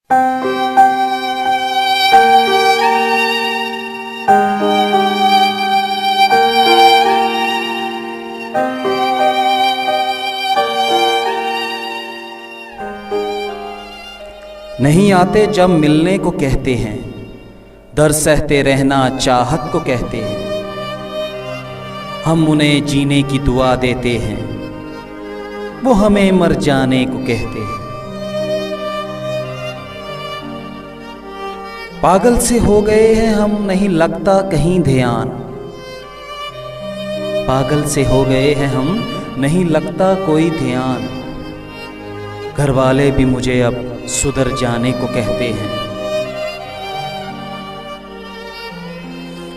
नहीं आते जब मिलने को कहते हैं, दर्द सहते रहना चाहत को कहते हैं। हम उन्हें जीने की दुआ देते हैं, वो हमें मर जाने को कहते हैं। पागल से हो गए हैं हम, नहीं लगता कहीं ध्यान। पागल से हो गए हैं हम, नहीं लगता कोई ध्यान। घर वाले भी मुझे अब सुधर जाने को कहते हैं।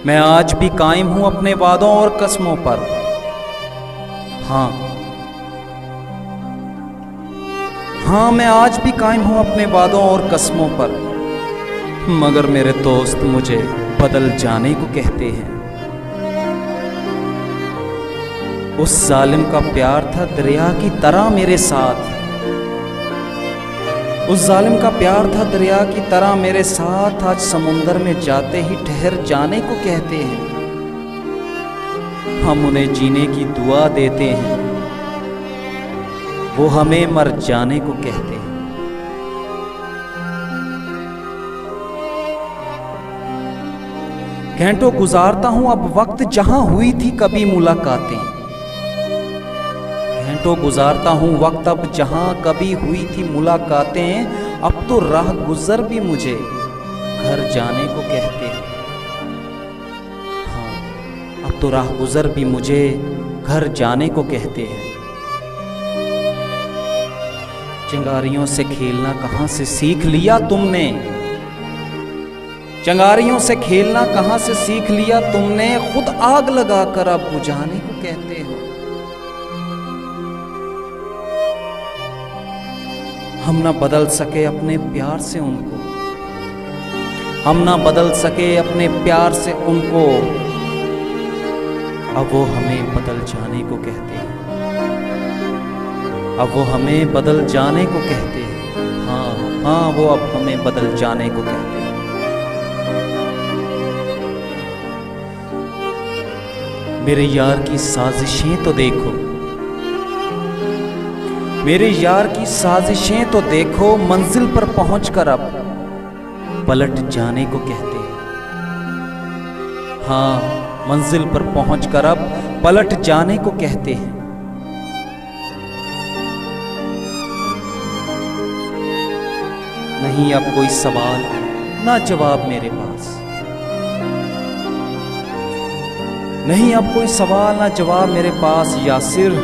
मैं आज भी कायम हूं अपने वादों और कस्मों पर। हाँ, मैं आज भी कायम हूं अपने वादों और कस्मों पर। मगर मेरे दोस्त मुझे बदल जाने को कहते हैं। उस जालिम का प्यार था दरिया की तरह मेरे साथ। उस जालिम का प्यार था दरिया की तरह मेरे साथ। आज समुंदर में जाते ही ठहर जाने को कहते हैं। हम उन्हें जीने की दुआ देते हैं, वो हमें मर जाने को कहते हैं। घंटों गुजारता हूं अब वक्त जहां हुई थी कभी मुलाकातें। घंटों गुजारता हूं वक्त अब जहां कभी हुई थी मुलाकातें। अब तो राह गुजर भी मुझे घर जाने को कहते हैं। हाँ, अब तो राह गुजर भी मुझे घर जाने को कहते हैं। चिंगारियों से खेलना कहां से सीख लिया तुमने? चिंगारियों से खेलना कहां से सीख लिया तुमने? खुद आग लगाकर अब बुझाने को कहते हो। हम ना बदल सके अपने प्यार से उनको, हम ना बदल सके अपने प्यार से उनको। अब वो हमें बदल जाने को कहते हैं। अब वो हमें बदल जाने को कहते हैं। हाँ, वो अब हमें बदल जाने को कहते हैं। मेरे यार की साजिशें तो देखो, मेरे यार की साजिशें तो देखो। मंजिल पर पहुंचकर अब पलट जाने को कहते हैं। हाँ, मंजिल पर पहुंचकर अब पलट जाने को कहते हैं। नहीं अब कोई सवाल ना जवाब मेरे पास। नहीं अब कोई सवाल ना जवाब मेरे पास। या सिर्फ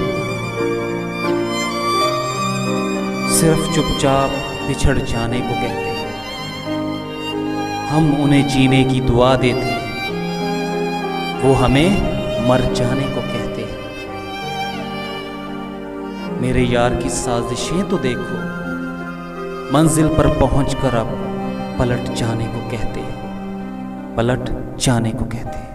चुपचाप बिछड़ जाने को कहते हैं। हम उन्हें जीने की दुआ देते हैं, वो हमें मर जाने को कहते हैं। मेरे यार की साजिशें तो देखो, मंजिल पर पहुंचकर अब पलट जाने को कहते हैं। पलट जाने को कहते हैं।